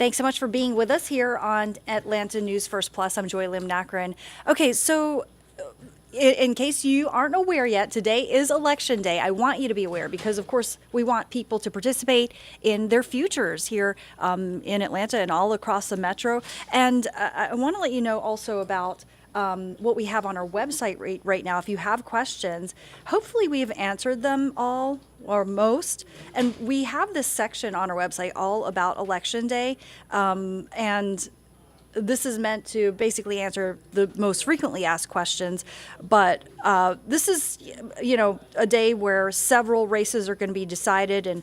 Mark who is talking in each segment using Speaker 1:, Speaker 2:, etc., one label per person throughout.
Speaker 1: Thanks so much for being with us here on Atlanta News First Plus. I'm Joy Lim Nakran. Okay, so in case you aren't aware yet, today is Election Day. I want you to be aware because, of course, we want people to participate in their futures here in Atlanta and all across the metro. And I want to let you know also about what we have on our website right now. If you have questions, hopefully we've answered them all or most. And we have this section on our website all about Election Day. And this is meant to basically answer the most frequently asked questions, but this is, a day where several races are going to be decided in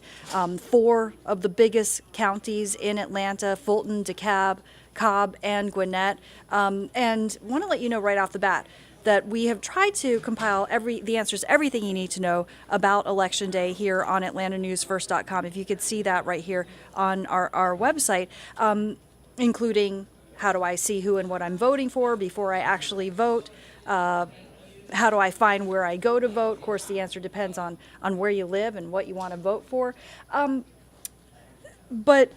Speaker 1: 4 of the biggest counties in Atlanta: Fulton, DeKalb, Cobb, and Gwynette. And want to let you know right off the bat that we have tried to compile the answers, everything you need to know about Election Day here on AtlantaNewsFirst.com. If you could see that right here on our website, including how do I see who and what I'm voting for before I actually vote? How do I find where I go to vote? Of course, the answer depends on where you live and what you want to vote for. But,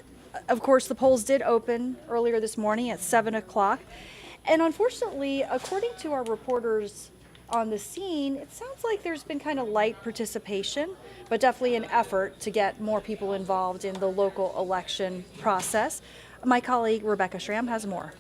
Speaker 1: of course, the polls did open earlier this morning at 7 o'clock. And unfortunately, according to our reporters on the scene, it sounds like there's been kind of light participation, but definitely an effort to get more people involved in the local election process. My colleague Rebecca Schramm has more.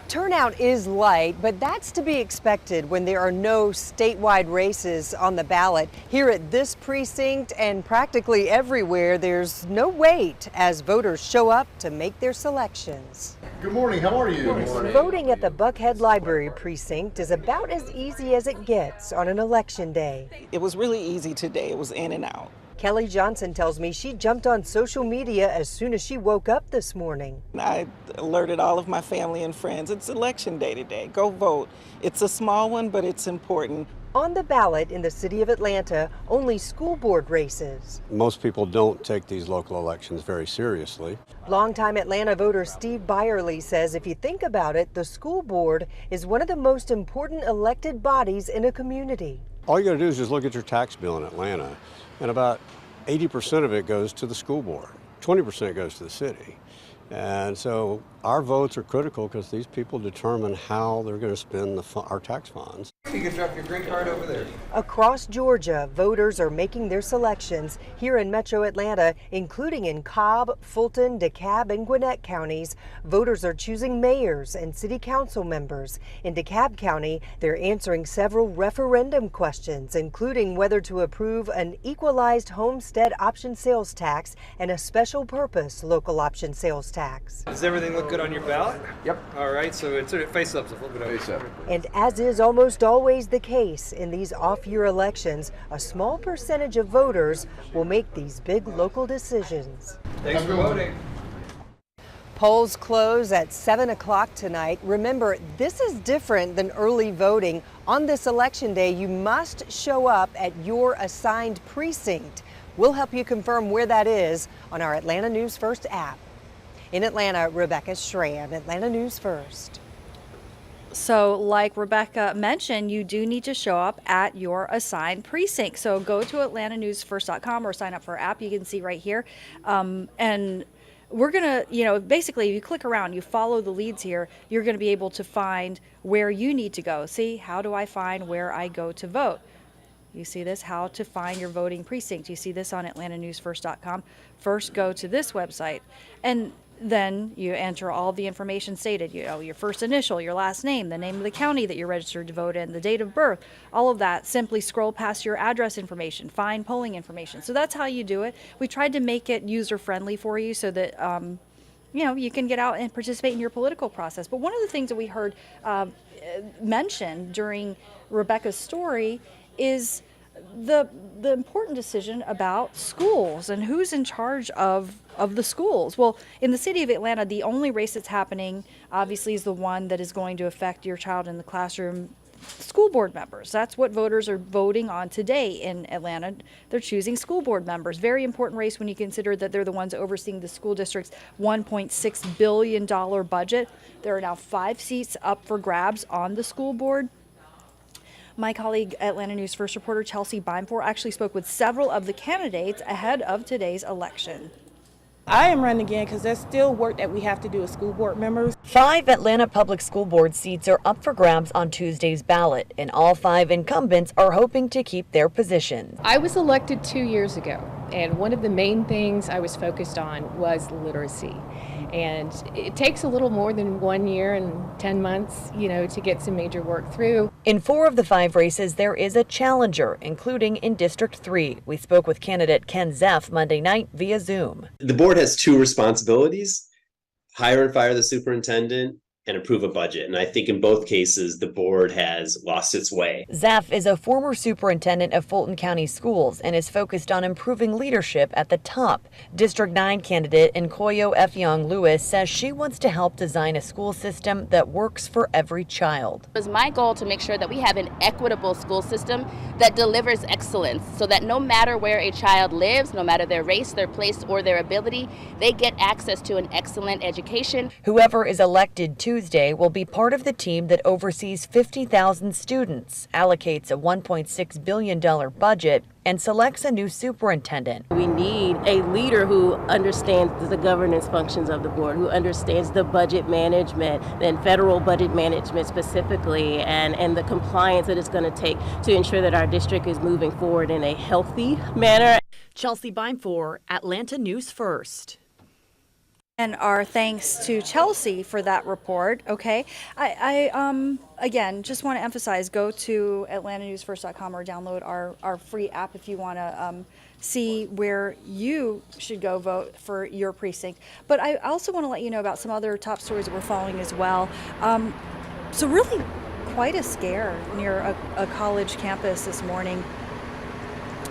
Speaker 2: Turnout is light, but that's to be expected when there are no statewide races on the ballot. Here at this precinct and practically everywhere, there's no wait as voters show up to make their selections.
Speaker 3: Good morning, how are you? Good morning.
Speaker 2: Voting at the Buckhead Library precinct is about as easy as it gets on an election day.
Speaker 4: It was really easy today. It was in and out.
Speaker 2: Kelly Johnson tells me she jumped on social media as soon as she woke up this morning.
Speaker 4: I alerted all of my family and friends. It's election day today. Go vote. It's a small one, but it's important.
Speaker 2: On the ballot in the city of Atlanta, only school board races.
Speaker 5: Most people don't take these local elections very seriously.
Speaker 2: Longtime Atlanta voter Steve Byerly says if you think about it, the school board is one of the most important elected bodies in a community.
Speaker 5: All you got to do is just look at your tax bill in Atlanta, and about 80% of it goes to the school board. 20% goes to the city. And so our votes are critical because these people determine how they're going to spend our tax funds.
Speaker 3: You can drop your green card over there.
Speaker 2: Across Georgia, voters are making their selections here in Metro Atlanta, including in Cobb, Fulton, DeKalb, and Gwynette counties. Voters are choosing mayors and city council members. In DeKalb County, they're answering several referendum questions, including whether to approve an equalized homestead option sales tax and a special purpose local option sales tax.
Speaker 6: Does everything look good on your ballot?
Speaker 3: Yep.
Speaker 6: All right, so it's face up, so flip it over.
Speaker 3: Face up.
Speaker 2: And as is almost always the case in these off-year elections, a small percentage of voters will make these big local decisions.
Speaker 6: Thanks for voting.
Speaker 2: Polls close at 7 o'clock tonight. Remember, this is different than early voting. On this election day, you must show up at your assigned precinct. We'll help you confirm where that is on our Atlanta News First app. In Atlanta, Rebecca Schramm, Atlanta News First.
Speaker 1: So like Rebecca mentioned, you do need to show up at your assigned precinct. So go to AtlantaNewsFirst.com or sign up for our app. You can see right here. And we're going to, basically if you click around, you follow the leads here, you're going to be able to find where you need to go. See, how do I find where I go to vote? You see this, how to find your voting precinct. You see this on AtlantaNewsFirst.com. First, go to this website. And then you enter all the information stated, your first initial, your last name, the name of the county that you're registered to vote in, the date of birth, all of that. Simply scroll past your address information, find polling information. So that's how you do it. We tried to make it user-friendly for you so that you can get out and participate in your political process. But one of the things that we heard mentioned during Rebecca's story is the important decision about schools and who's in charge of the schools. Well, in the city of Atlanta, the only race that's happening obviously is the one that is going to affect your child in the classroom. School board members. That's what voters are voting on today in Atlanta. They're choosing school board members. Very important race when you consider that they're the ones overseeing the school district's $1.6 billion budget. There are now 5 seats up for grabs on the school board. My colleague, Atlanta News First reporter Chelsea Beimfor, actually spoke with several of the candidates ahead of today's election.
Speaker 7: I am running again because there's still work that we have to do as school board members.
Speaker 8: 5 Atlanta Public School Board seats are up for grabs on Tuesday's ballot, and all 5 incumbents are hoping to keep their positions.
Speaker 9: I was elected 2 years ago, and one of the main things I was focused on was literacy. And it takes a little more than 1 year and 10 months, to get some major work through.
Speaker 8: In 4 of the 5 races, there is a challenger, including in District 3. We spoke with candidate Ken Zeff Monday night via Zoom.
Speaker 10: The board has 2 responsibilities: hire and fire the superintendent and approve a budget. And I think in both cases, the board has lost its way.
Speaker 8: Zeff is a former superintendent of Fulton County Schools and is focused on improving leadership at the top. District 9 candidate Nkoyo Effiong Lewis says she wants to help design a school system that works for every child.
Speaker 11: It was my goal to make sure that we have an equitable school system that delivers excellence, so that no matter where a child lives, no matter their race, their place, or their ability, they get access to an excellent education.
Speaker 8: Whoever is elected Tuesday will be part of the team that oversees 50,000 students, allocates a $1.6 billion budget, and selects a new superintendent.
Speaker 7: We need a leader who understands the governance functions of the board, who understands the budget management and federal budget management specifically, and the compliance that it's going to take to ensure that our district is moving forward in a healthy manner.
Speaker 8: Chelsea Bime for Atlanta News First.
Speaker 1: And our thanks to Chelsea for that report. Okay, I again just want to emphasize: go to AtlantaNewsFirst.com or download our free app if you want to see where you should go vote for your precinct. But I also want to let you know about some other top stories that we're following as well. So really, quite a scare near a college campus this morning.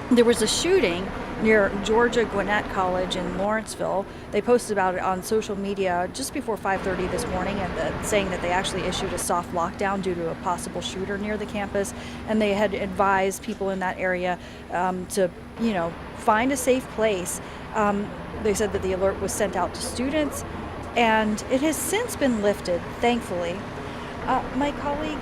Speaker 1: There was a shooting near Georgia Gwynette College in Lawrenceville. They posted about it on social media just before 5:30 this morning, and saying that they actually issued a soft lockdown due to a possible shooter near the campus, and they had advised people in that area to, find a safe place. They said that the alert was sent out to students, and it has since been lifted, thankfully. My colleague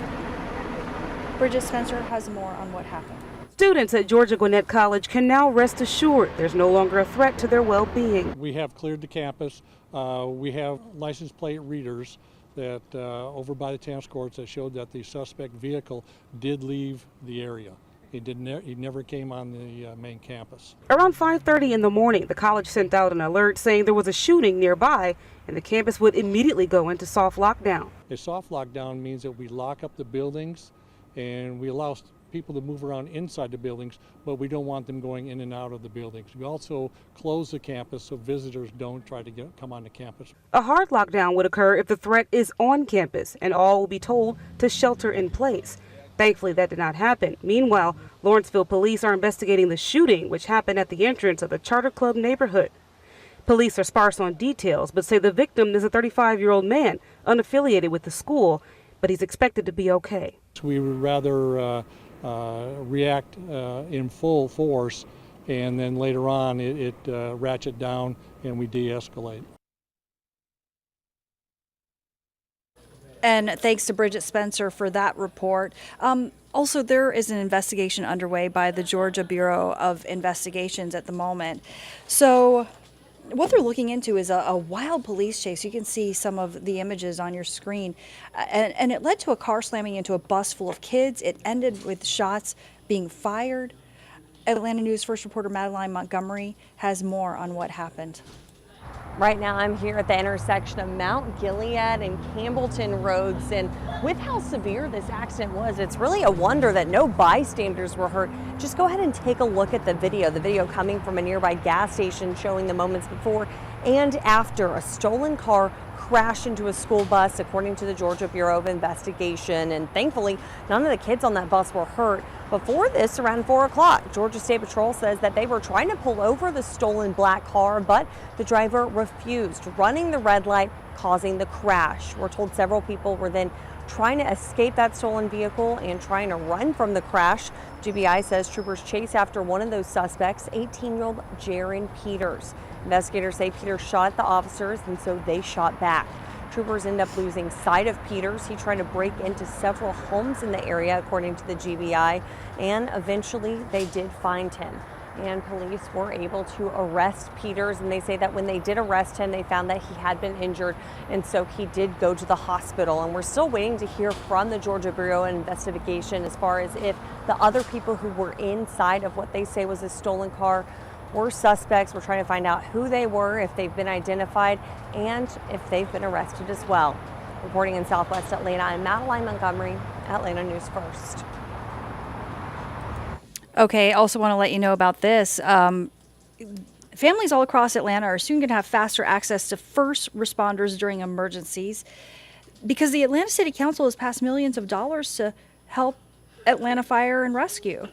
Speaker 1: Bridget Spencer has more on what happened.
Speaker 12: Students at Georgia Gwynette College can now rest assured there's no longer a threat to their well-being.
Speaker 13: We have cleared the campus. We have license plate readers that over by the tennis courts that showed that the suspect vehicle did leave the area. He never came on the main campus.
Speaker 12: Around 5:30 in the morning, the college sent out an alert saying there was a shooting nearby and the campus would immediately go into soft lockdown.
Speaker 13: A soft lockdown means that we lock up the buildings and we allow people to move around inside the buildings, but we don't want them going in and out of the buildings. We also close the campus so visitors don't try to come on the campus.
Speaker 12: A hard lockdown would occur if the threat is on campus and all will be told to shelter in place. Thankfully, that did not happen. Meanwhile, Lawrenceville police are investigating the shooting, which happened at the entrance of the Charter Club neighborhood. Police are sparse on details, but say the victim is a 35-year-old man unaffiliated with the school, but he's expected to be okay.
Speaker 13: We would rather react in full force, and then later on it ratchet down and we de-escalate.
Speaker 1: And thanks to Bridget Spencer for that report. Also, there is an investigation underway by the Georgia Bureau of Investigations at the moment. So what they're looking into is a wild police chase. You can see some of the images on your screen. And it led to a car slamming into a bus full of kids. It ended with shots being fired. Atlanta News First reporter Madeline Montgomery has more on what happened.
Speaker 14: Right now I'm here at the intersection of Mount Gilead and Campbellton Roads, and with how severe this accident was, it's really a wonder that no bystanders were hurt. Just go ahead and take a look at the video coming from a nearby gas station showing the moments before and after a stolen car crashed into a school bus, according to the Georgia Bureau of Investigation. And thankfully, none of the kids on that bus were hurt. Before this, around 4 o'clock, Georgia State Patrol says that they were trying to pull over the stolen black car, but the driver refused, running the red light, causing the crash. We're told several people were then trying to escape that stolen vehicle and trying to run from the crash. GBI says troopers chased after one of those suspects, 18-year-old Jaron Peters. Investigators say Peters shot at the officers, and so they shot back. Troopers end up losing sight of Peters. He tried to break into several homes in the area, according to the GBI, and eventually they did find him. and police were able to arrest Peters. And they say that when they did arrest him, they found that he had been injured, and so he did go to the hospital. And we're still waiting to hear from the Georgia Bureau of Investigation as far as if the other people who were inside of what they say was a stolen car were suspects. We're trying to find out who they were, if they've been identified, and if they've been arrested as well. Reporting in Southwest Atlanta, I'm Madeline Montgomery, Atlanta News First.
Speaker 1: Okay, also want to let you know about this. Families all across Atlanta are soon going to have faster access to first responders during emergencies because the Atlanta City Council has passed millions of dollars to help Atlanta Fire and Rescue.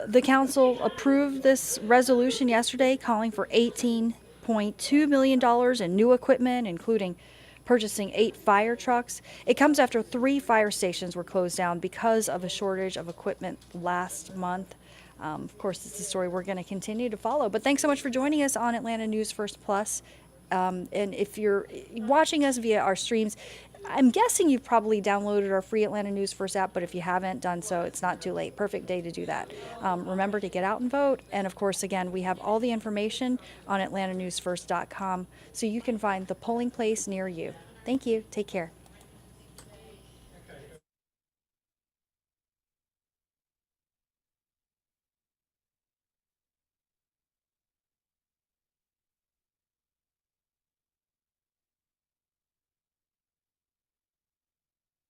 Speaker 1: The council approved this resolution yesterday calling for $18.2 million in new equipment, including purchasing 8 fire trucks. It comes after 3 fire stations were closed down because of a shortage of equipment last month. Of course, it's a story we're going to continue to follow. But thanks so much for joining us on Atlanta News First Plus. And if you're watching us via our streams, I'm guessing you've probably downloaded our free Atlanta News First app, but if you haven't done so, it's not too late. Perfect day to do that. Remember to get out and vote. And of course, again, we have all the information on atlantanewsfirst.com so you can find the polling place near you. Thank you. Take care.